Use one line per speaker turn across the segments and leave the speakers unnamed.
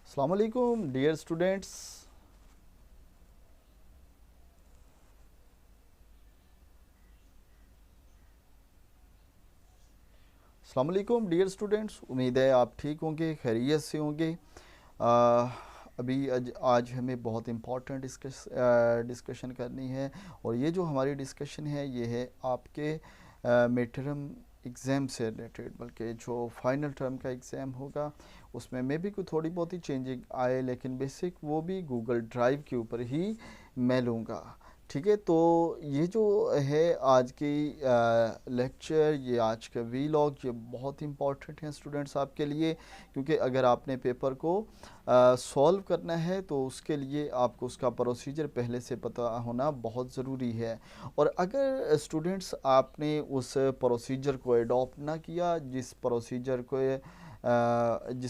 अस्सलाम वालेकुम dear students. अस्सलाम वालेकुम डियर स्टूडेंट्स, उम्मीद है आप ठीक होंगे, खैरियत से होंगे। आ, अभी आज हमें बहुत इम्पॉर्टेंट डिस्कशन करनी है। और ये जो हमारी डिस्कशन है ये है आपके मिड टर्म एग्ज़ाम से रिलेटेड, बल्कि जो फाइनल टर्म का एग्ज़ाम होगा उसमें मे भी कोई थोड़ी बहुत ही चेंजिंग आए, लेकिन बेसिक वो भी गूगल ड्राइव के ऊपर ही मैं लूँगा। ठीक है, तो ये जो है आज की लेक्चर, ये आज का वीलॉग, ये बहुत इंपॉर्टेंट है स्टूडेंट्स आपके लिए, क्योंकि अगर आपने पेपर को सॉल्व करना है तो उसके लिए आपको उसका प्रोसीजर पहले से पता होना बहुत ज़रूरी है। और अगर स्टूडेंट्स आपने उस प्रोसीजर को अडॉप्ट ना किया, जिस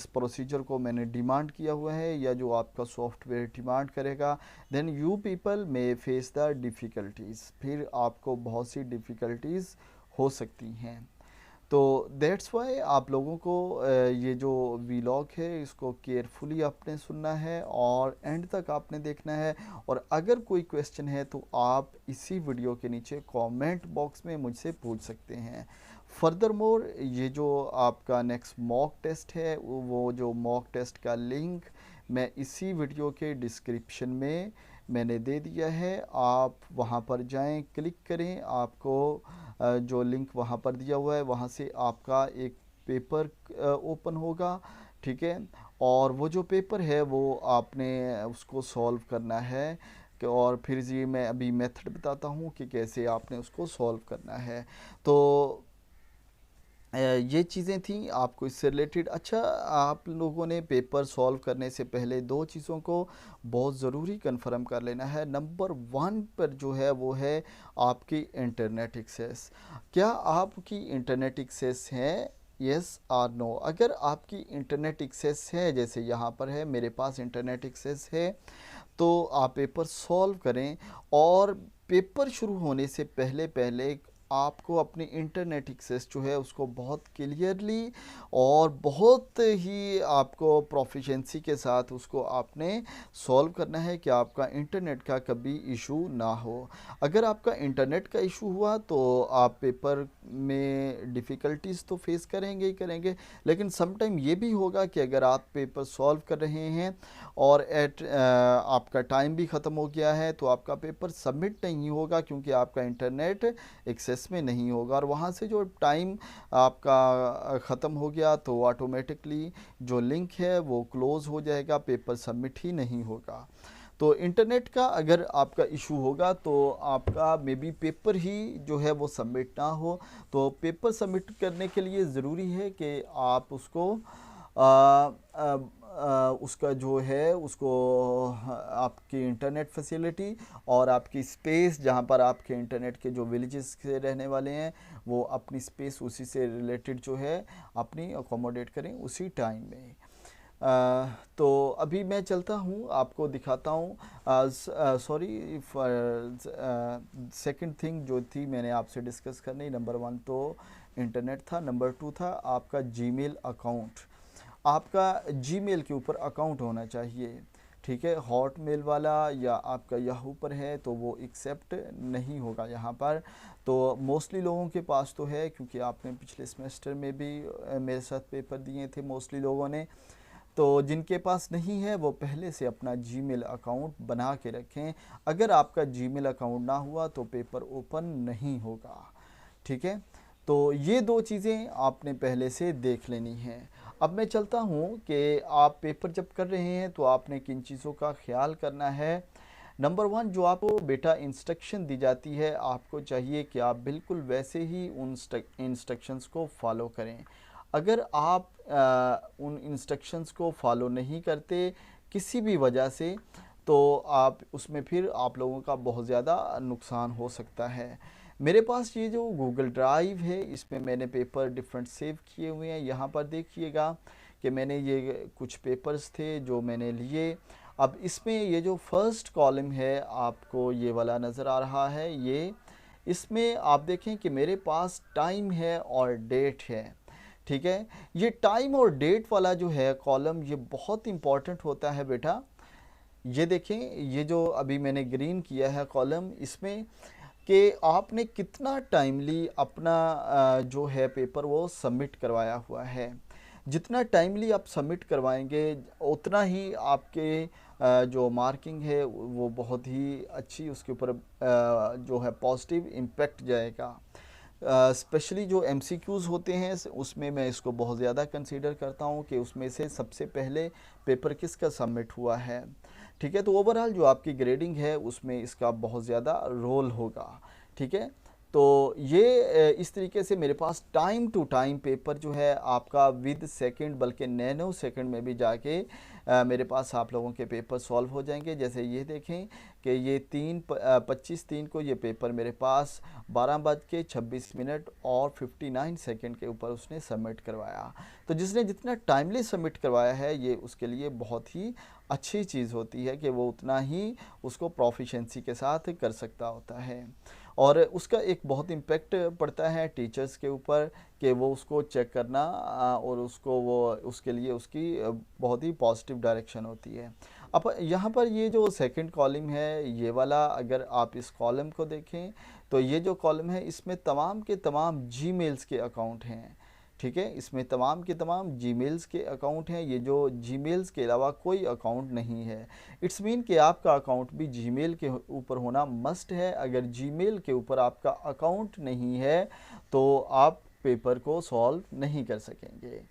प्रोसीजर को मैंने डिमांड किया हुआ है या जो आपका सॉफ्टवेयर डिमांड करेगा, then you people may face the difficulties, फिर आपको बहुत सी डिफ़िकल्टीज़ हो सकती हैं। तो दैट्स वाई आप लोगों को ये जो वीलॉग है इसको केयरफुली आपने सुनना है और एंड तक आपने देखना है। और अगर कोई क्वेश्चन है तो आप इसी वीडियो के नीचे कमेंट बॉक्स में मुझसे पूछ सकते हैं। फर्दर मोर, ये जो आपका नेक्स्ट मॉक टेस्ट है, वो जो मॉक टेस्ट का लिंक मैं इसी वीडियो के डिस्क्रिप्शन में मैंने दे दिया है। आप वहाँ पर जाएं, क्लिक करें, आपको जो लिंक वहाँ पर दिया हुआ है वहाँ से आपका एक पेपर ओपन होगा। ठीक है, और वो जो पेपर है वो आपने उसको सॉल्व करना है। और फिर ये मैं अभी मेथड बताता हूँ कि कैसे आपने उसको सॉल्व करना है। तो ये चीज़ें थी आपको इससे रिलेटेड। अच्छा, आप लोगों ने पेपर सॉल्व करने से पहले दो चीज़ों को बहुत ज़रूरी कंफर्म कर लेना है। नंबर वन पर जो है वो है आपकी इंटरनेट एक्सेस। क्या आपकी इंटरनेट एक्सेस है? यस और नो। अगर आपकी इंटरनेट एक्सेस है, जैसे यहाँ पर है मेरे पास इंटरनेट एक्सेस है, तो आप पेपर सॉल्व करें। और पेपर शुरू होने से पहले पहले आपको अपनी इंटरनेट एक्सेस जो है उसको बहुत क्लियरली और बहुत ही आपको प्रोफिशेंसी के साथ उसको आपने सॉल्व करना है कि आपका इंटरनेट का कभी इशू ना हो। अगर आपका इंटरनेट का इशू हुआ तो आप पेपर में डिफ़िकल्टीज तो फेस करेंगे ही करेंगे, लेकिन समटाइम ये भी होगा कि अगर आप पेपर सॉल्व कर रहे हैं और आपका टाइम भी ख़त्म हो गया है तो आपका पेपर सबमिट नहीं होगा, क्योंकि आपका इंटरनेट एक्सेस में नहीं होगा। और वहाँ से जो टाइम आपका ख़त्म हो गया तो ऑटोमेटिकली जो लिंक है वो क्लोज़ हो जाएगा, पेपर सबमिट ही नहीं होगा। तो इंटरनेट का अगर आपका इशू होगा तो आपका मे बी पेपर ही जो है वो सबमिट ना हो। तो पेपर सबमिट करने के लिए ज़रूरी है कि आप उसको उसका जो है उसको आपकी इंटरनेट फैसिलिटी और आपकी स्पेस, जहाँ पर आपके इंटरनेट के जो विलेजेस के रहने वाले हैं वो अपनी स्पेस उसी से रिलेटेड जो है अपनी अकोमोडेट करें उसी टाइम में। तो अभी मैं चलता हूँ, आपको दिखाता हूँ। सॉरी फॉर सेकंड थिंग जो थी मैंने आपसे डिस्कस करनी, नंबर वन तो इंटरनेट था, नंबर टू था आपका जीमेल अकाउंट। आपका जीमेल के ऊपर अकाउंट होना चाहिए। ठीक है, हॉटमेल वाला या आपका याहू पर है तो वो एक्सेप्ट नहीं होगा यहाँ पर। तो मोस्टली लोगों के पास तो है, क्योंकि आपने पिछले सेमेस्टर में भी मेरे साथ पेपर दिए थे मोस्टली लोगों ने। तो जिनके पास नहीं है वो पहले से अपना जीमेल अकाउंट बना के रखें। अगर आपका जीमेल अकाउंट ना हुआ तो पेपर ओपन नहीं होगा। ठीक है, तो ये दो चीज़ें आपने पहले से देख लेनी है। अब मैं चलता हूँ कि आप पेपर जब कर रहे हैं तो आपने किन चीज़ों का ख्याल करना है। नंबर वन, जो आपको बेटा इंस्ट्रक्शन दी जाती है आपको चाहिए कि आप बिल्कुल वैसे ही उन इंस्ट्रक्शंस को फॉलो करें। अगर आप उन इंस्ट्रक्शंस को फॉलो नहीं करते किसी भी वजह से, तो आप उसमें फिर आप लोगों का बहुत ज़्यादा नुकसान हो सकता है। मेरे पास ये जो गूगल ड्राइव है इसमें मैंने पेपर डिफरेंट सेव किए हुए हैं। यहाँ पर देखिएगा कि मैंने ये कुछ पेपर्स थे जो मैंने लिए। अब इसमें ये जो फर्स्ट कॉलम है आपको ये वाला नज़र आ रहा है, ये इसमें आप देखें कि मेरे पास टाइम है और डेट है। ठीक है। ये टाइम और डेट वाला जो है कॉलम, ये बहुत इंपॉर्टेंट होता है बेटा। ये देखें, ये जो अभी मैंने ग्रीन किया है कॉलम, इसमें कि आपने कितना टाइमली अपना जो है पेपर वो सबमिट करवाया हुआ है। जितना टाइमली आप सबमिट करवाएंगे उतना ही आपके जो मार्किंग है वो बहुत ही अच्छी उसके ऊपर जो है पॉजिटिव इम्पेक्ट जाएगा। स्पेशली जो एमसीक्यूज़ होते हैं उसमें मैं इसको बहुत ज़्यादा कंसीडर करता हूँ कि उसमें से सबसे पहले पेपर किसका सबमिट हुआ है। ठीक है, तो ओवरऑल जो आपकी ग्रेडिंग है उसमें इसका बहुत ज़्यादा रोल होगा। ठीक है, तो ये इस तरीके से मेरे पास टाइम टू टाइम पेपर जो है आपका विद सेकंड बल्कि नैनो सेकंड में भी जाके मेरे पास आप लोगों के पेपर सॉल्व हो जाएंगे। जैसे ये देखें कि ये 25/3 को ये पेपर मेरे पास 12:26 और 59 सेकंड के ऊपर उसने सबमिट करवाया। तो जिसने जितना टाइमली सबमिट करवाया है ये उसके लिए बहुत ही अच्छी चीज़ होती है कि वो उतना ही उसको प्रोफिशेंसी के साथ कर सकता होता है। और उसका एक बहुत इम्पेक्ट पड़ता है टीचर्स के ऊपर कि वो उसको चेक करना और उसको वो उसके लिए उसकी बहुत ही पॉजिटिव डायरेक्शन होती है। अब यहाँ पर ये जो सेकंड कॉलम है ये वाला, अगर आप इस कॉलम को देखें तो ये जो कॉलम है इसमें तमाम के तमाम जीमेल्स के अकाउंट हैं। ठीक है, इसमें तमाम के तमाम जीमेल्स के अकाउंट हैं। ये जो जीमेल्स के अलावा कोई अकाउंट नहीं है। इट्स मीन कि आपका अकाउंट भी जीमेल के ऊपर होना मस्ट है। अगर जीमेल के ऊपर आपका अकाउंट नहीं है तो आप पेपर को सॉल्व नहीं कर सकेंगे।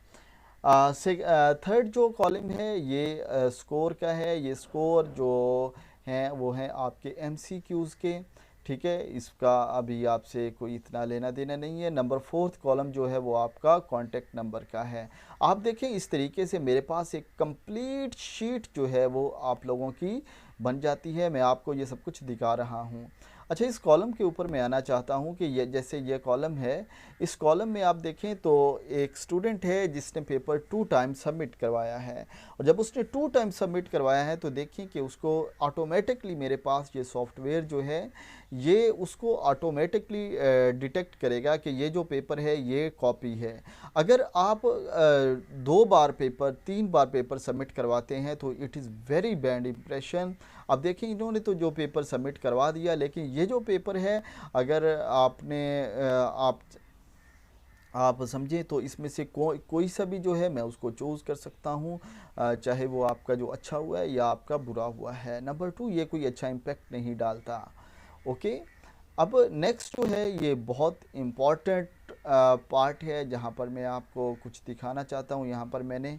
थर्ड जो कॉलम है ये स्कोर का है। ये स्कोर जो हैं वो हैं आपके एमसीक्यूज़ के। ठीक है, इसका अभी आपसे कोई इतना लेना देना नहीं है। नंबर फोर्थ कॉलम जो है वो आपका कॉन्टेक्ट नंबर का है। आप देखें इस तरीके से मेरे पास एक कंप्लीट शीट जो है वो आप लोगों की बन जाती है। मैं आपको ये सब कुछ दिखा रहा हूँ। अच्छा, इस कॉलम के ऊपर मैं आना चाहता हूँ कि ये जैसे ये कॉलम है, इस कॉलम में आप देखें तो एक स्टूडेंट है जिसने पेपर 2 टाइम सबमिट करवाया है। और जब उसने 2 टाइम सबमिट करवाया है तो देखिए कि उसको ऑटोमेटिकली मेरे पास ये सॉफ्टवेयर जो है ये उसको ऑटोमेटिकली डिटेक्ट करेगा कि ये जो पेपर है ये कॉपी है। अगर आप 2 बार पेपर 3 बार पेपर सबमिट करवाते हैं तो it is very bad impression. अब देखें इन्होंने तो जो पेपर सबमिट करवा दिया, लेकिन ये जो पेपर है अगर आपने आप समझें तो इसमें से कोई सा भी जो है मैं उसको चूज़ कर सकता हूँ, चाहे वो आपका जो अच्छा हुआ है या आपका बुरा हुआ है। नंबर 2, ये कोई अच्छा इम्पेक्ट नहीं डालता। ओके, अब नेक्स्ट जो है ये बहुत इम्पॉर्टेंट पार्ट है जहाँ पर मैं आपको कुछ दिखाना चाहता हूँ। यहाँ पर मैंने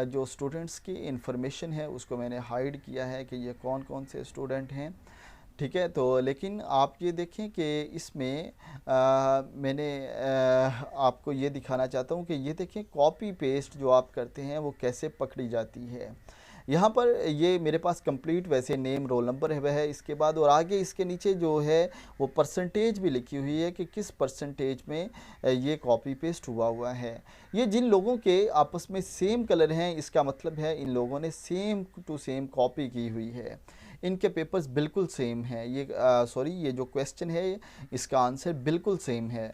जो स्टूडेंट्स की इंफॉर्मेशन है उसको मैंने हाइड किया है कि ये कौन कौन से स्टूडेंट हैं। ठीक है, तो लेकिन आप ये देखें कि इसमें मैंने आपको ये दिखाना चाहता हूँ कि ये देखें कॉपी पेस्ट जो आप करते हैं वो कैसे पकड़ी जाती है। यहाँ पर ये मेरे पास कंप्लीट वैसे नेम रोल नंबर है वह है इसके बाद, और आगे इसके नीचे जो है वो परसेंटेज भी लिखी हुई है कि किस परसेंटेज में ये कॉपी पेस्ट हुआ है। ये जिन लोगों के आपस में सेम कलर हैं इसका मतलब है इन लोगों ने सेम टू सेम कॉपी की हुई है। इनके पेपर्स बिल्कुल सेम हैं। ये सॉरी, ये जो क्वेश्चन है इसका आंसर बिल्कुल सेम है।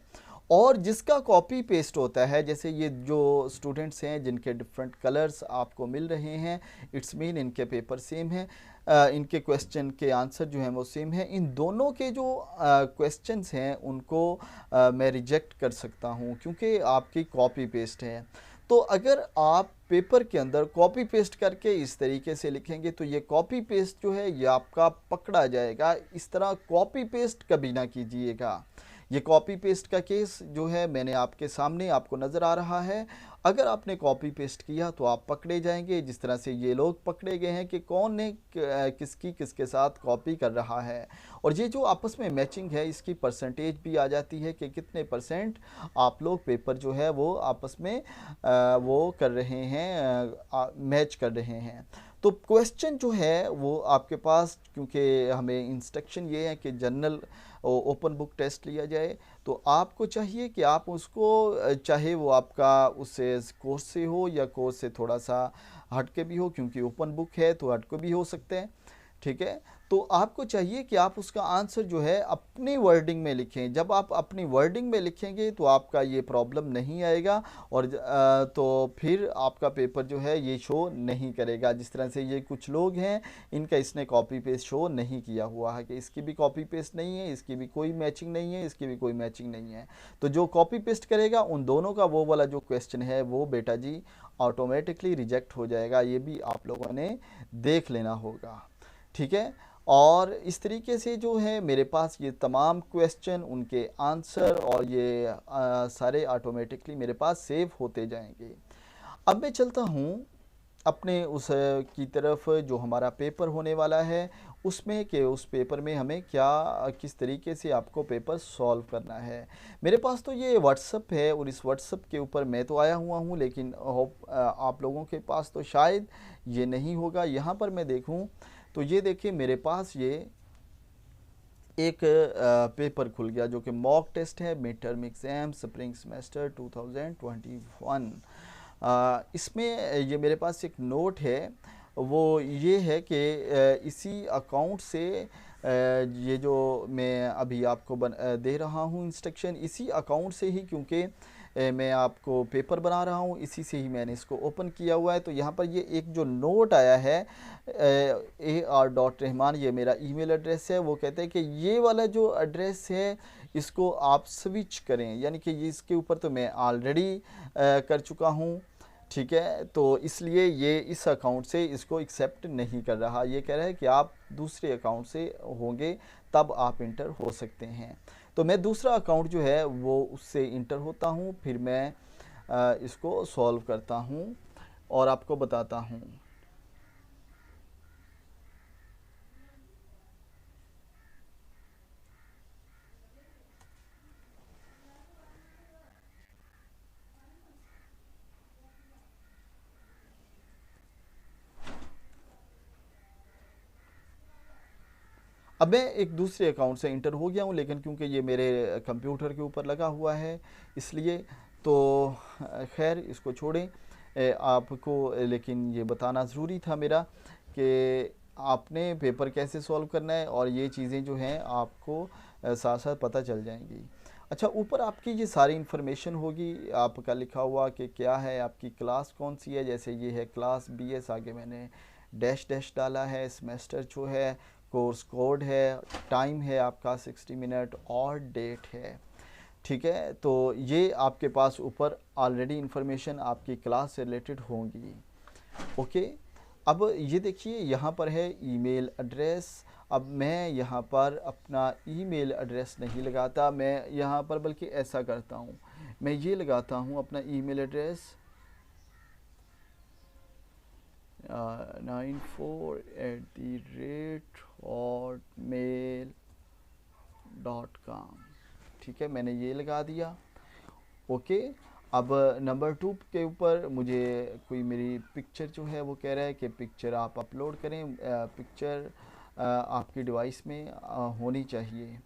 और जिसका कॉपी पेस्ट होता है, जैसे ये जो स्टूडेंट्स हैं जिनके डिफरेंट कलर्स आपको मिल रहे हैं, इट्स मीन इनके पेपर सेम हैं, इनके क्वेश्चन के आंसर जो हैं वो सेम हैं। इन दोनों के जो क्वेश्चंस हैं उनको मैं रिजेक्ट कर सकता हूँ क्योंकि आपकी कॉपी पेस्ट है। तो अगर आप पेपर के अंदर कॉपी पेस्ट करके इस तरीके से लिखेंगे तो ये कॉपी पेस्ट जो है ये आपका पकड़ा जाएगा। इस तरह कॉपी पेस्ट कभी ना कीजिएगा। ये कॉपी पेस्ट का केस जो है मैंने आपके सामने आपको नज़र आ रहा है। अगर आपने कॉपी पेस्ट किया तो आप पकड़े जाएंगे, जिस तरह से ये लोग पकड़े गए हैं कि कौन ने किसकी किसके साथ कॉपी कर रहा है। और ये जो आपस में मैचिंग है इसकी परसेंटेज भी आ जाती है कि कितने परसेंट आप लोग पेपर जो है वो आपस में वो कर रहे हैं, मैच कर रहे हैं। तो क्वेश्चन जो है वो आपके पास, क्योंकि हमें इंस्ट्रक्शन ये है कि जनरल ओपन बुक टेस्ट लिया जाए, तो आपको चाहिए कि आप उसको चाहे वो आपका उससे कोर्स से हो या कोर्स से थोड़ा सा हट के भी हो, क्योंकि ओपन बुक है तो हट के भी हो सकते हैं। ठीक है। तो आपको चाहिए कि आप उसका आंसर जो है अपनी वर्डिंग में लिखें। जब आप अपनी वर्डिंग में लिखेंगे तो आपका ये प्रॉब्लम नहीं आएगा, और तो फिर आपका पेपर जो है ये शो नहीं करेगा। जिस तरह से ये कुछ लोग हैं, इनका इसने कॉपी पेस्ट शो नहीं किया हुआ है कि इसकी भी कॉपी पेस्ट नहीं है, इसकी भी कोई मैचिंग नहीं है, इसकी भी कोई मैचिंग नहीं है। तो जो कॉपी पेस्ट करेगा उन दोनों का वो वाला जो क्वेश्चन है वो बेटा जी ऑटोमेटिकली रिजेक्ट हो जाएगा। ये भी आप लोगों ने देख लेना होगा, ठीक है। और इस तरीके से जो है मेरे पास ये तमाम क्वेश्चन, उनके आंसर और ये सारे ऑटोमेटिकली मेरे पास सेव होते जाएंगे। अब मैं चलता हूँ अपने उस की तरफ जो हमारा पेपर होने वाला है उसमें, कि उस पेपर में हमें क्या किस तरीके से आपको पेपर सॉल्व करना है। मेरे पास तो ये व्हाट्सअप है और इस व्हाट्सअप के ऊपर मैं तो आया हुआ हूँ, लेकिन होप आप लोगों के पास तो शायद ये नहीं होगा। यहाँ पर मैं देखूँ तो ये देखिए मेरे पास ये एक पेपर खुल गया जो कि मॉक टेस्ट है, mid term exam spring semester 2021। इसमें ये मेरे पास एक नोट है, वो ये है कि इसी अकाउंट से ये जो मैं अभी आपको दे रहा हूँ इंस्ट्रक्शन, इसी अकाउंट से ही, क्योंकि मैं आपको पेपर बना रहा हूँ, इसी से ही मैंने इसको ओपन किया हुआ है। तो यहाँ पर ये एक जो नोट आया है AR.रहमान, ये मेरा ईमेल एड्रेस है। वो कहते हैं कि ये वाला जो एड्रेस है इसको आप स्विच करें, यानी कि ये इसके ऊपर तो मैं ऑलरेडी कर चुका हूँ, ठीक है। तो इसलिए ये इस अकाउंट से इसको एक्सेप्ट नहीं कर रहा। ये कह रहा है कि आप दूसरे अकाउंट से होंगे तब आप इंटर हो सकते हैं। तो मैं दूसरा अकाउंट जो है वो उससे इंटर होता हूँ, फिर मैं इसको सॉल्व करता हूँ और आपको बताता हूँ। अब मैं एक दूसरे अकाउंट से इंटर हो गया हूँ, लेकिन क्योंकि ये मेरे कंप्यूटर के ऊपर लगा हुआ है इसलिए, तो खैर इसको छोड़ें। आपको लेकिन ये बताना ज़रूरी था मेरा कि आपने पेपर कैसे सॉल्व करना है, और ये चीज़ें जो हैं आपको साथ साथ पता चल जाएंगी। अच्छा, ऊपर आपकी ये सारी इन्फॉर्मेशन होगी, आपका लिखा हुआ कि क्या है, आपकी क्लास कौन सी है। जैसे ये है क्लास BS, आगे मैंने डैश डैश डाला है, सेमेस्टर जो है, कोर्स कोड है, टाइम है आपका 60 मिनट और डेट है, ठीक है। तो ये आपके पास ऊपर ऑलरेडी इन्फॉर्मेशन आपकी क्लास से रिलेटेड होंगी, ओके। अब ये देखिए यहाँ पर है ईमेल एड्रेस। अब मैं यहाँ पर अपना ईमेल एड्रेस नहीं लगाता, मैं यहाँ पर बल्कि ऐसा करता हूँ, मैं ये लगाता हूँ अपना ईमेल एड्रेस 94@hotmail.com, ठीक है, मैंने ये लगा दिया, ओके। अब नंबर 2 के ऊपर मुझे कोई मेरी पिक्चर जो है वो कह रहा है कि पिक्चर आप अपलोड करें। पिक्चर आपकी डिवाइस में होनी चाहिए,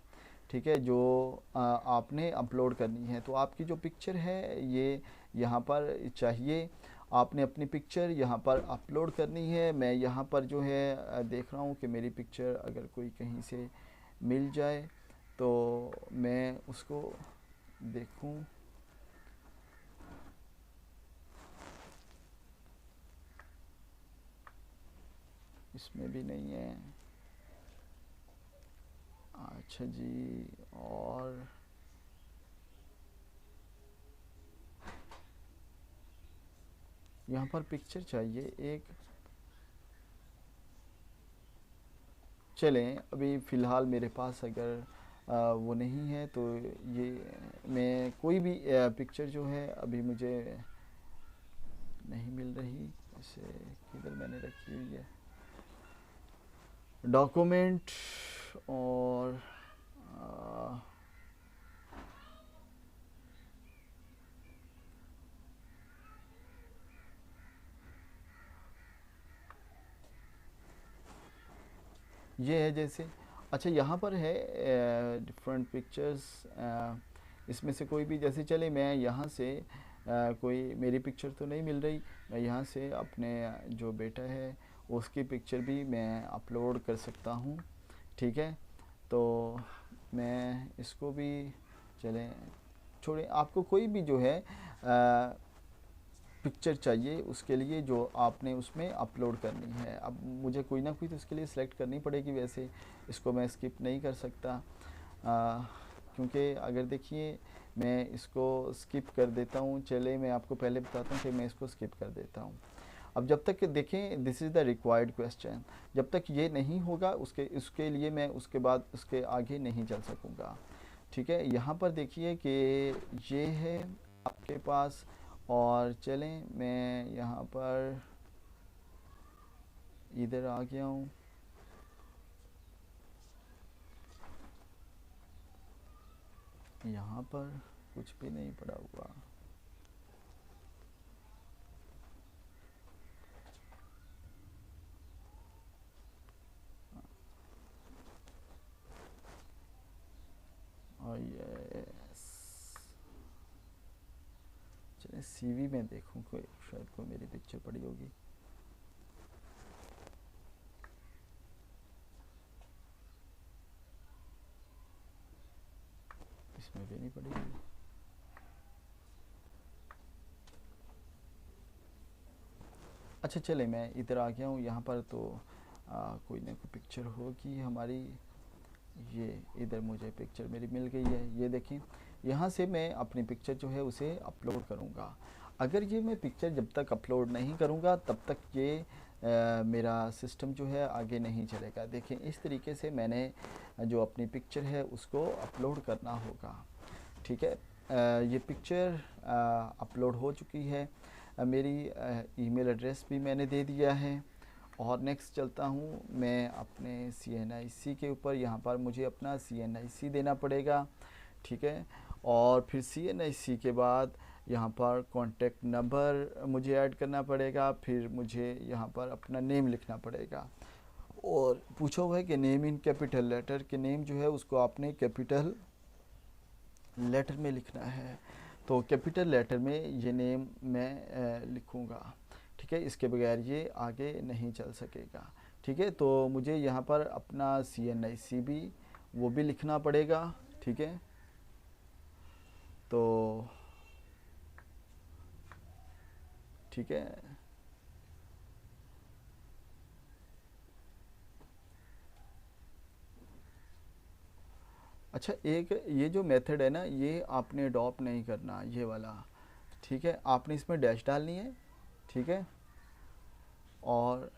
ठीक है, जो आपने अपलोड करनी है। तो आपकी जो पिक्चर है ये यहाँ पर चाहिए, आपने अपनी पिक्चर यहाँ पर अपलोड करनी है। मैं यहाँ पर जो है देख रहा हूँ कि मेरी पिक्चर अगर कोई कहीं से मिल जाए तो मैं उसको देखूँ। इसमें भी नहीं है, अच्छा जी। और यहाँ पर पिक्चर चाहिए एक, चलें अभी फ़िलहाल मेरे पास अगर वो नहीं है तो ये मैं कोई भी पिक्चर जो है अभी मुझे नहीं मिल रही। इसे किधर मैंने रखी हुई है, डॉक्यूमेंट, और ये है जैसे, अच्छा यहाँ पर है डिफरेंट पिक्चर्स, इसमें से कोई भी, जैसे चले मैं यहाँ से कोई मेरी पिक्चर तो नहीं मिल रही, मैं यहाँ से अपने जो बेटा है उसकी पिक्चर भी मैं अपलोड कर सकता हूँ। ठीक है, तो मैं इसको भी, चलें छोड़े, आपको कोई भी जो है पिक्चर चाहिए उसके लिए जो आपने उसमें अपलोड करनी है। अब मुझे कोई ना कोई तो इसके लिए सिलेक्ट करनी पड़ेगी, वैसे इसको मैं स्किप नहीं कर सकता, क्योंकि अगर देखिए मैं इसको स्किप कर देता हूँ, चले मैं आपको पहले बताता हूँ कि मैं इसको स्किप कर देता हूँ। अब जब तक देखें, this is the required question, जब तक ये नहीं होगा उसके लिए मैं उसके बाद उसके आगे नहीं चल सकूँगा। ठीक है, यहाँ पर देखिए कि ये है आपके पास, और चलें मैं यहाँ पर इधर आ गया हूँ। यहाँ पर कुछ भी नहीं पड़ा हुआ। और यस, चलिए सीवी में देखूँ, कोई शायद कोई मेरी पिक्चर पड़ी होगी। इसमें भी नहीं पड़ी हुई। अच्छा चले मैं इधर आ गया हूँ, यहाँ पर तो कोई ना कोई पिक्चर होगी हमारी। ये इधर मुझे पिक्चर मेरी मिल गई है, ये देखें। यहाँ से मैं अपनी पिक्चर जो है उसे अपलोड करूँगा। अगर ये मैं पिक्चर जब तक अपलोड नहीं करूँगा तब तक ये मेरा सिस्टम जो है आगे नहीं चलेगा। देखें इस तरीके से मैंने जो अपनी पिक्चर है उसको अपलोड करना होगा। ठीक है, ये पिक्चर अपलोड हो चुकी है, मेरी ईमेल एड्रेस भी मैंने दे दिया है। और नेक्स्ट चलता हूँ मैं अपने CNIC के ऊपर। यहाँ पर मुझे अपना CNIC देना पड़ेगा। ठीक है, और फिर CNIC के बाद यहाँ पर कॉन्टेक्ट नंबर मुझे ऐड करना पड़ेगा, फिर मुझे यहाँ पर अपना नेम लिखना पड़ेगा। और पूछा हुआ है कि नेम इन कैपिटल लेटर, के नेम जो है उसको आपने कैपिटल लेटर में लिखना है, तो कैपिटल लेटर में ये नेम मैं लिखूँगा। ठीक है, इसके बगैर ये आगे नहीं चल सकेगा। ठीक है, तो मुझे यहाँ पर अपना CNIC भी वो भी लिखना पड़ेगा। ठीक है, तो ठीक है, अच्छा एक ये जो मेथड है ना, ये आपने अडॉप्ट नहीं करना, ये वाला। ठीक है, आपने इसमें डैश डालनी है। ठीक है, और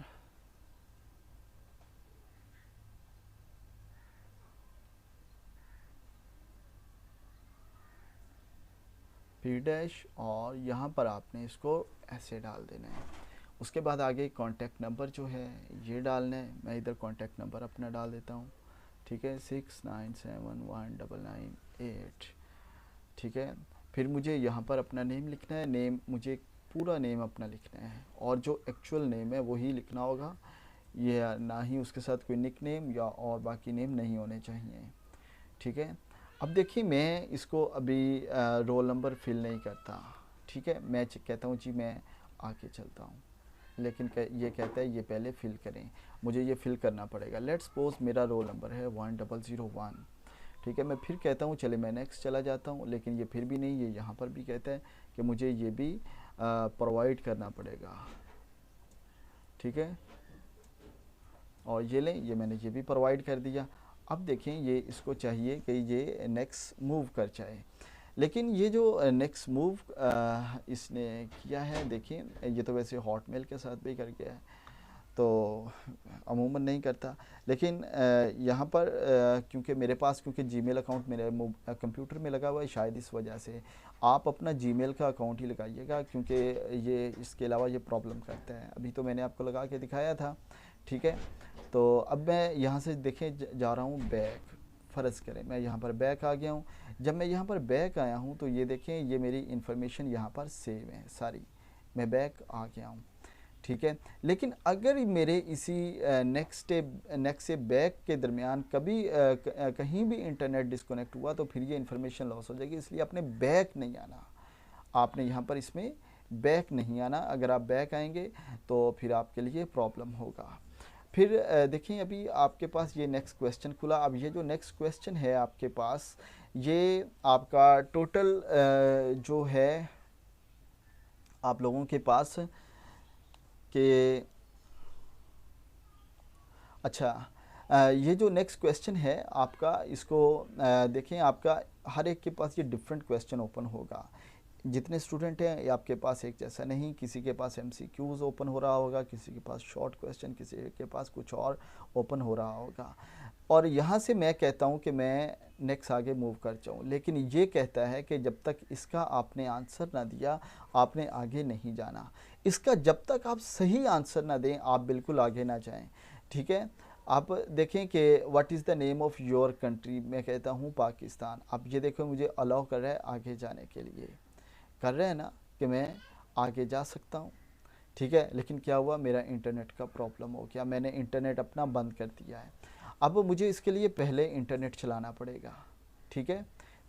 फिर डैश, और यहाँ पर आपने इसको ऐसे डाल देना है। उसके बाद आगे कॉन्टैक्ट नंबर जो है ये डालना है। मैं इधर कॉन्टैक्ट नंबर अपना डाल देता हूँ। ठीक है, 69719998। ठीक है, फिर मुझे यहाँ पर अपना नेम लिखना है। नेम मुझे पूरा नेम अपना लिखना है, और जो एक्चुअल नेम है वही लिखना होगा, ये ना ही उसके साथ कोई निक नेम या और बाकी नेम नहीं होने चाहिए। ठीक है, अब देखिए मैं इसको अभी रोल नंबर फिल नहीं करता। ठीक है, मैं कहता हूँ जी मैं आगे चलता हूँ, लेकिन ये कहता है ये पहले फिल करें, मुझे ये फिल करना पड़ेगा। लेट्स सपोज मेरा रोल नंबर है 1001। ठीक है, मैं फिर कहता हूँ चले मैं नेक्स्ट चला जाता हूँ, लेकिन ये फिर भी नहीं, ये यहाँ पर भी कहता है कि मुझे ये भी प्रोवाइड करना पड़ेगा। ठीक है, और ये लें, ये मैंने ये भी प्रोवाइड कर दिया। अब देखें ये इसको चाहिए कि ये नेक्स्ट मूव कर जाए, लेकिन ये जो नेक्स्ट मूव इसने किया है, देखें ये तो वैसे हॉटमेल के साथ भी कर गया है, तो अमूमन नहीं करता, लेकिन यहाँ पर क्योंकि मेरे पास क्योंकि जीमेल अकाउंट मेरे कंप्यूटर में लगा हुआ है, शायद इस वजह से आप अपना जीमेल का अकाउंट ही लगाइएगा, क्योंकि ये इसके अलावा ये प्रॉब्लम करता है। अभी तो मैंने आपको लगा के दिखाया था। ठीक है, तो अब मैं यहाँ से देखें जा रहा हूँ बैक। फ़र्ज़ करें मैं यहाँ पर बैक आ गया हूँ। जब मैं यहाँ पर बैक आया हूँ तो ये देखें ये मेरी इन्फॉर्मेशन यहाँ पर सेव है सारी, मैं बैक आ गया हूँ। ठीक है, लेकिन अगर मेरे इसी नेक्स्ट से बैक के दरमियान कभी कहीं भी इंटरनेट डिस्कनेक्ट हुआ तो फिर ये इन्फॉर्मेशन लॉस हो जाएगी। इसलिए आपने बैक नहीं आना, आपने यहाँ पर इसमें बैक नहीं आना। अगर आप बैक आएंगे तो फिर आपके लिए प्रॉब्लम होगा। फिर देखिए अभी आपके पास ये नेक्स्ट क्वेश्चन खुला। अब ये जो नेक्स्ट क्वेश्चन है आपके पास, ये आपका टोटल जो है आप लोगों के पास कि अच्छा ये जो नेक्स्ट क्वेश्चन है आपका, इसको देखें, आपका हर एक के पास ये डिफरेंट क्वेश्चन ओपन होगा। जितने स्टूडेंट हैं ये आपके पास एक जैसा नहीं, किसी के पास एमसीक्यूज ओपन हो रहा होगा, किसी के पास शॉर्ट क्वेश्चन, किसी के पास कुछ और ओपन हो रहा होगा। और यहाँ से मैं कहता हूँ कि मैं नेक्स्ट आगे मूव कर जाऊँ, लेकिन ये कहता है कि जब तक इसका आपने आंसर ना दिया आपने आगे नहीं जाना। इसका जब तक आप सही आंसर ना दें आप बिल्कुल आगे ना जाएं। ठीक है, आप देखें कि what is the name of your country, मैं कहता हूँ पाकिस्तान। आप ये देखो मुझे अलाउ कर रहा है आगे जाने के लिए, कर रहे हैं ना कि मैं आगे जा सकता हूँ। ठीक है, लेकिन क्या हुआ, मेरा इंटरनेट का प्रॉब्लम हो गया, मैंने इंटरनेट अपना बंद कर दिया है। अब मुझे इसके लिए पहले इंटरनेट चलाना पड़ेगा। ठीक है,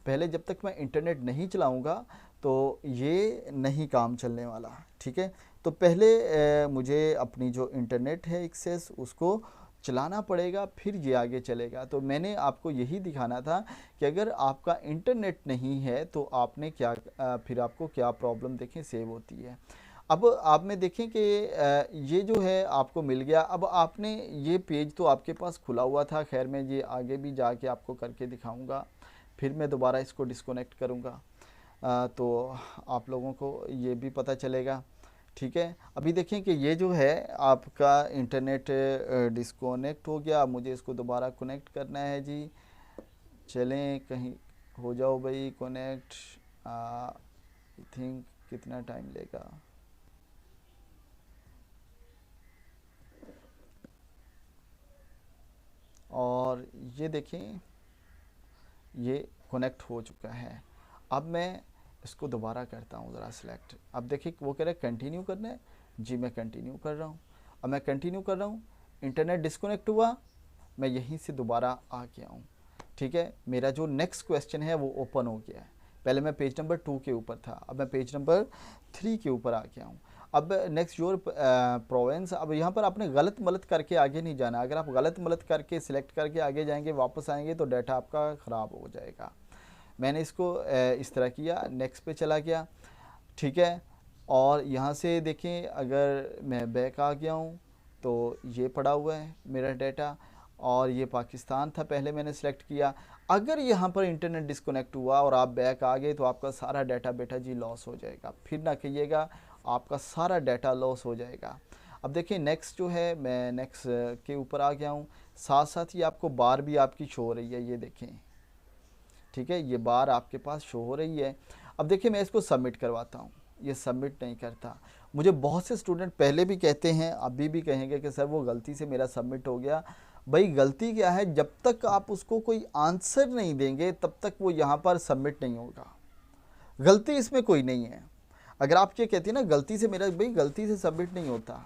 पहले जब तक मैं इंटरनेट नहीं चलाऊँगा तो ये नहीं काम चलने वाला। ठीक है, तो पहले मुझे अपनी जो इंटरनेट है एक्सेस उसको चलाना पड़ेगा, फिर ये आगे चलेगा। तो मैंने आपको यही दिखाना था कि अगर आपका इंटरनेट नहीं है तो आपने क्या फिर आपको क्या प्रॉब्लम देखें सेव होती है। अब आप में देखें कि ये जो है आपको मिल गया। अब आपने ये पेज तो आपके पास खुला हुआ था, खैर मैं ये आगे भी जाके आपको करके दिखाऊंगा। फिर मैं दोबारा इसको डिस्कनेक्ट करूंगा तो आप लोगों को ये भी पता चलेगा। ठीक है, अभी देखें कि ये जो है आपका इंटरनेट डिस्कनेक्ट हो गया। मुझे इसको दोबारा कनेक्ट करना है जी। चलें कहीं हो जाओ भाई कनेक्ट। आई थिंक कितना टाइम लेगा। और ये देखें ये कनेक्ट हो चुका है। अब मैं इसको दोबारा करता हूँ ज़रा सिलेक्ट। अब देखिए वो कह रहा है कंटिन्यू करना है जी, मैं कंटिन्यू कर रहा हूँ। अब मैं कंटिन्यू कर रहा हूँ, इंटरनेट डिस्कनेक्ट हुआ, मैं यहीं से दोबारा आ गया हूँ। ठीक है, मेरा जो नेक्स्ट क्वेश्चन है वो ओपन हो गया है। पहले मैं पेज नंबर 2 के ऊपर था, अब मैं पेज नंबर 3 के ऊपर आ गया हूँ। अब नेक्स्ट योर प्रोविंस। अब यहाँ पर आपने गलत मलत करके आगे नहीं जाना। अगर आप गलत मलत करके सिलेक्ट करके आगे जाएंगे वापस आएंगे तो डाटा आपका ख़राब हो जाएगा। मैंने इसको इस तरह किया, नेक्स्ट पे चला गया। ठीक है, और यहाँ से देखें अगर मैं बैक आ गया हूँ तो ये पड़ा हुआ है मेरा डाटा, और ये पाकिस्तान था पहले मैंने सेलेक्ट किया। अगर यहाँ पर इंटरनेट डिस्कनेक्ट हुआ और आप बैक आ गए तो आपका सारा डाटा बेटा जी लॉस हो जाएगा। फिर ना कहिएगा, आपका सारा डाटा लॉस हो जाएगा। अब देखिए नेक्स्ट जो है, मैं नेक्स्ट के ऊपर आ गया हूँ। साथ साथ ही आपको बार भी आपकी शो हो रही है, ये देखें। ठीक है, ये बार आपके पास शो हो रही है। अब देखिए मैं इसको सबमिट करवाता हूँ, ये सबमिट नहीं करता। मुझे बहुत से स्टूडेंट पहले भी कहते हैं, अभी भी कहेंगे कि सर वो गलती से मेरा सबमिट हो गया। भाई गलती क्या है, जब तक आप उसको कोई आंसर नहीं देंगे तब तक वो यहाँ पर सबमिट नहीं होगा। गलती इसमें कोई नहीं है। अगर आप ये कहते हैं ना गलती से मेरा, भाई गलती से सबमिट नहीं होता।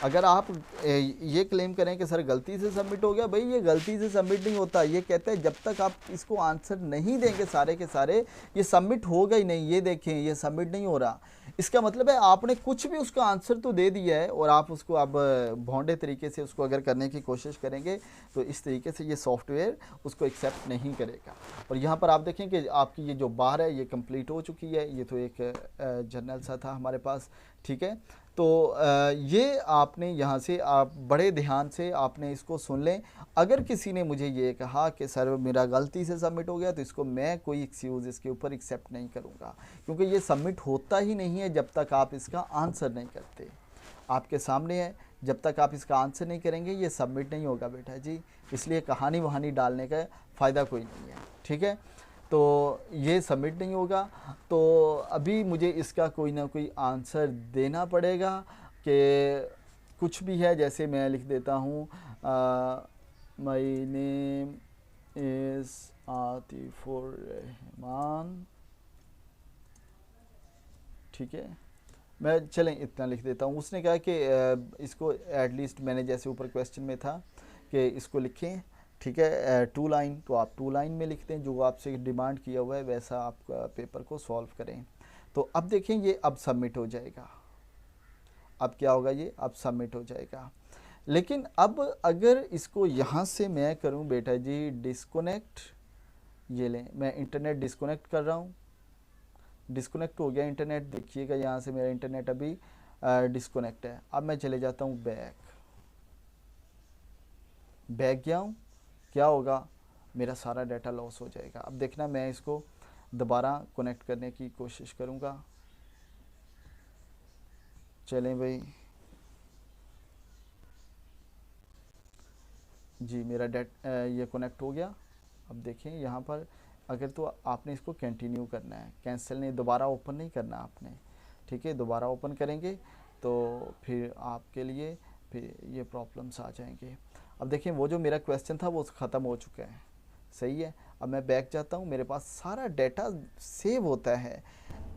अगर आप ये क्लेम करें कि सर गलती से सबमिट हो गया, भाई ये गलती से सबमिट नहीं होता। ये कहते हैं जब तक आप इसको आंसर नहीं देंगे सारे के सारे, ये सबमिट होगा ही नहीं। ये देखें ये सबमिट नहीं हो रहा। इसका मतलब है आपने कुछ भी उसका आंसर तो दे दिया है और आप उसको अब भौंडे तरीके से उसको अगर करने की कोशिश करेंगे तो इस तरीके से ये सॉफ्टवेयर उसको एक्सेप्ट नहीं करेगा। और यहाँ पर आप देखें कि आपकी ये जो बार है ये कंप्लीट हो चुकी है। ये तो एक जर्नल सा था हमारे पास। ठीक है, तो ये आपने यहाँ से आप बड़े ध्यान से आपने इसको सुन लें। अगर किसी ने मुझे ये कहा कि सर मेरा गलती से सबमिट हो गया, तो इसको मैं कोई एक्सक्यूज़ इसके ऊपर एक्सेप्ट नहीं करूँगा, क्योंकि ये सबमिट होता ही नहीं है जब तक आप इसका आंसर नहीं करते। आपके सामने है, जब तक आप इसका आंसर नहीं करेंगे ये सबमिट नहीं होगा बेटा जी। इसलिए कहानी वहानी डालने का फ़ायदा कोई नहीं है। ठीक है, तो ये सबमिट नहीं होगा। तो अभी मुझे इसका कोई ना कोई आंसर देना पड़ेगा कि कुछ भी है। जैसे मैं लिख देता हूँ माय नेम इज़ आतिफुर रहमान। ठीक है, मैं चलें इतना लिख देता हूँ। उसने कहा कि इसको एटलीस्ट मैंने जैसे ऊपर क्वेश्चन में था कि इसको लिखें। ठीक है, 2 लाइन, तो आप 2 लाइन में लिखते हैं, जो आपसे डिमांड किया हुआ है वैसा आप पेपर को सॉल्व करें। तो अब देखें ये अब सबमिट हो जाएगा। अब क्या होगा, ये अब सबमिट हो जाएगा। लेकिन अब अगर इसको यहाँ से मैं करूँ बेटा जी डिस्कनेक्ट, ये लें मैं इंटरनेट डिस्कनेक्ट कर रहा हूँ, डिस्कनेक्ट हो गया इंटरनेट। देखिएगा यहाँ से मेरा इंटरनेट अभी डिस्कनेक्ट है। अब मैं चले जाता हूँ बैक, बैक गया हूँ, क्या होगा, मेरा सारा डाटा लॉस हो जाएगा। अब देखना मैं इसको दोबारा कनेक्ट करने की कोशिश करूँगा। चलें भाई जी, मेरा ये कनेक्ट हो गया। अब देखें यहाँ पर अगर तो आपने इसको कंटिन्यू करना है, कैंसिल नहीं, दोबारा ओपन नहीं करना आपने, ठीक है। दोबारा ओपन करेंगे तो फिर आपके लिए फिर ये प्रॉब्लम्स आ जाएंगे। अब देखें वो जो मेरा क्वेश्चन था वो ख़त्म हो चुका है, सही है। अब मैं बैक जाता हूँ, मेरे पास सारा डाटा सेव होता है।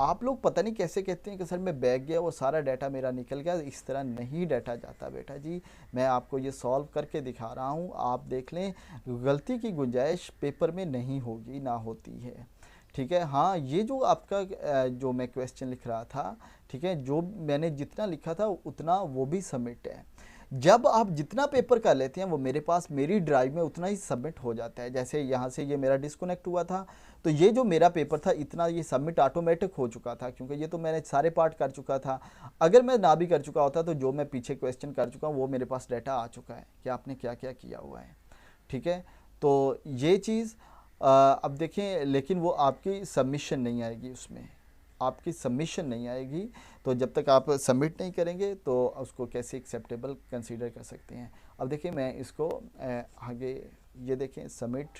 आप लोग पता नहीं कैसे कहते हैं कि सर मैं बैक गया वो सारा डाटा मेरा निकल गया। इस तरह नहीं डाटा जाता बेटा जी, मैं आपको ये सॉल्व करके दिखा रहा हूँ, आप देख लें। गलती की गुंजाइश पेपर में नहीं होगी, ना होती है, ठीक है। हाँ, ये जो आपका जो मैं क्वेश्चन लिख रहा था, ठीक है, जो मैंने जितना लिखा था उतना वो भी सबमिट है। जब आप जितना पेपर कर लेते हैं वो मेरे पास मेरी ड्राइव में उतना ही सबमिट हो जाता है। जैसे यहाँ से ये मेरा डिस्कनेक्ट हुआ था तो ये जो मेरा पेपर था इतना ये सबमिट ऑटोमेटिक हो चुका था, क्योंकि ये तो मैंने सारे पार्ट कर चुका था। अगर मैं ना भी कर चुका होता तो जो मैं पीछे क्वेश्चन कर चुका हूँ वो मेरे पास डाटा आ चुका है कि आपने क्या क्या किया हुआ है, ठीक है। तो ये चीज़ अब देखें, लेकिन वो आपकी सबमिशन नहीं आएगी, उसमें आपकी सबमिशन नहीं आएगी। तो जब तक आप सबमिट नहीं करेंगे तो उसको कैसे एक्सेप्टेबल कंसीडर कर सकते हैं। अब देखिए मैं इसको आगे ये देखें, submit,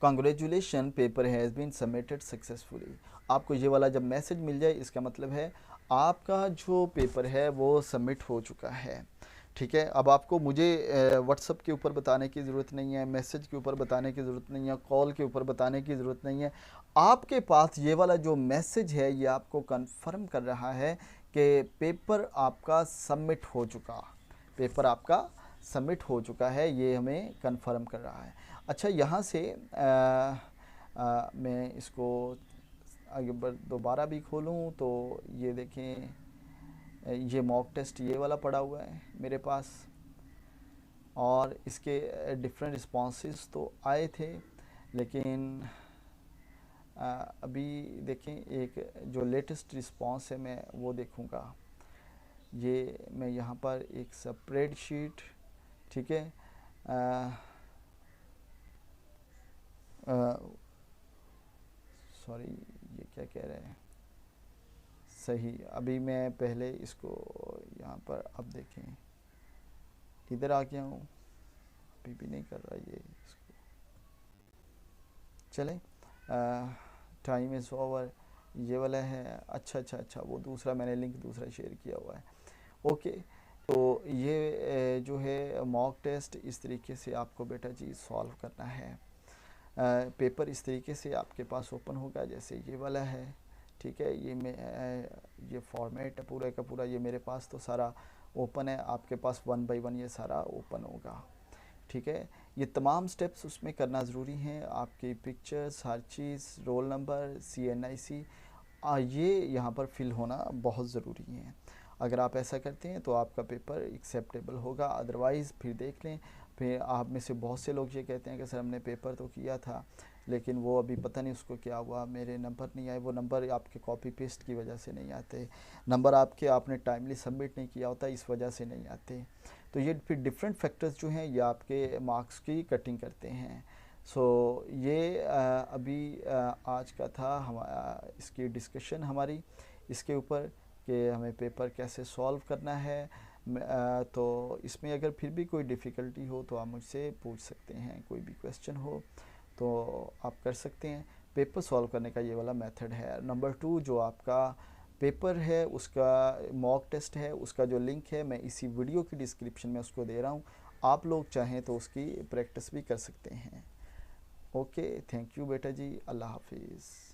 congratulation paper has been submitted successfully. आपको ये वाला जब मैसेज मिल जाए इसका मतलब है आपका जो पेपर है वो सबमिट हो चुका है, ठीक है। अब आपको मुझे व्हाट्सअप के ऊपर बताने की ज़रूरत नहीं है, मैसेज के ऊपर बताने की ज़रूरत नहीं है, कॉल के ऊपर बताने की ज़रूरत नहीं है। आपके पास ये वाला जो मैसेज है ये आपको कंफर्म कर रहा है कि पेपर आपका सबमिट हो चुका, पेपर आपका सबमिट हो चुका है, ये हमें कंफर्म कर रहा है। अच्छा, यहाँ से मैं इसको आगे दोबारा भी खोलूँ तो ये देखें, ये मॉक टेस्ट ये वाला पड़ा हुआ है मेरे पास, और इसके डिफरेंट रिस्पॉन्सेस तो आए थे, लेकिन अभी देखें एक जो लेटेस्ट रिस्पॉन्स है मैं वो देखूँगा। ये मैं यहाँ पर एक स्प्रेडशीट, ठीक है, सॉरी ये क्या कह रहे हैं, सही। अभी मैं पहले इसको यहाँ पर अब देखें, इधर आ गया हूँ, अभी भी नहीं कर रहा ये इसको। चलें, टाइम इज़ ओवर, ये वाला है। अच्छा, वो दूसरा मैंने लिंक दूसरा शेयर किया हुआ है, ओके। तो ये जो है मॉक टेस्ट इस तरीके से आपको बेटा जी सॉल्व करना है। पेपर इस तरीके से आपके पास ओपन होगा जैसे ये वाला है, ठीक है। ये फॉर्मेट है पूरा का पूरा, ये मेरे पास तो सारा ओपन है, आपके पास 1 बाय 1 ये सारा ओपन होगा, ठीक है। ये तमाम स्टेप्स उसमें करना ज़रूरी हैं, आपकी पिक्चर्स, हर चीज़, रोल नंबर, CNIC, ये यहाँ पर फिल होना बहुत ज़रूरी है। अगर आप ऐसा करते हैं तो आपका पेपर एक्सेप्टेबल होगा, अदरवाइज़ फिर देख लें। फिर आप में से बहुत से लोग ये कहते हैं कि सर हमने पेपर तो किया था लेकिन वो अभी पता नहीं उसको क्या हुआ, मेरे नंबर नहीं आए। वो नंबर आपके कॉपी पेस्ट की वजह से नहीं आते, नंबर आपने टाइमली सबमिट नहीं किया होता, इस वजह से नहीं आते। तो ये फिर डिफरेंट फैक्टर्स जो हैं ये आपके मार्क्स की कटिंग करते हैं। सो ये अभी आज का था हमारा इसकी डिस्कशन हमारी इसके ऊपर कि हमें पेपर कैसे सॉल्व करना है। तो इसमें अगर फिर भी कोई डिफ़िकल्टी हो तो आप मुझसे पूछ सकते हैं, कोई भी क्वेश्चन हो तो आप कर सकते हैं। पेपर सॉल्व करने का ये वाला मेथड है। नंबर 2 जो आपका पेपर है उसका मॉक टेस्ट है, उसका जो लिंक है मैं इसी वीडियो की डिस्क्रिप्शन में उसको दे रहा हूँ, आप लोग चाहें तो उसकी प्रैक्टिस भी कर सकते हैं। ओके, थैंक यू बेटा जी, अल्लाह हाफिज़।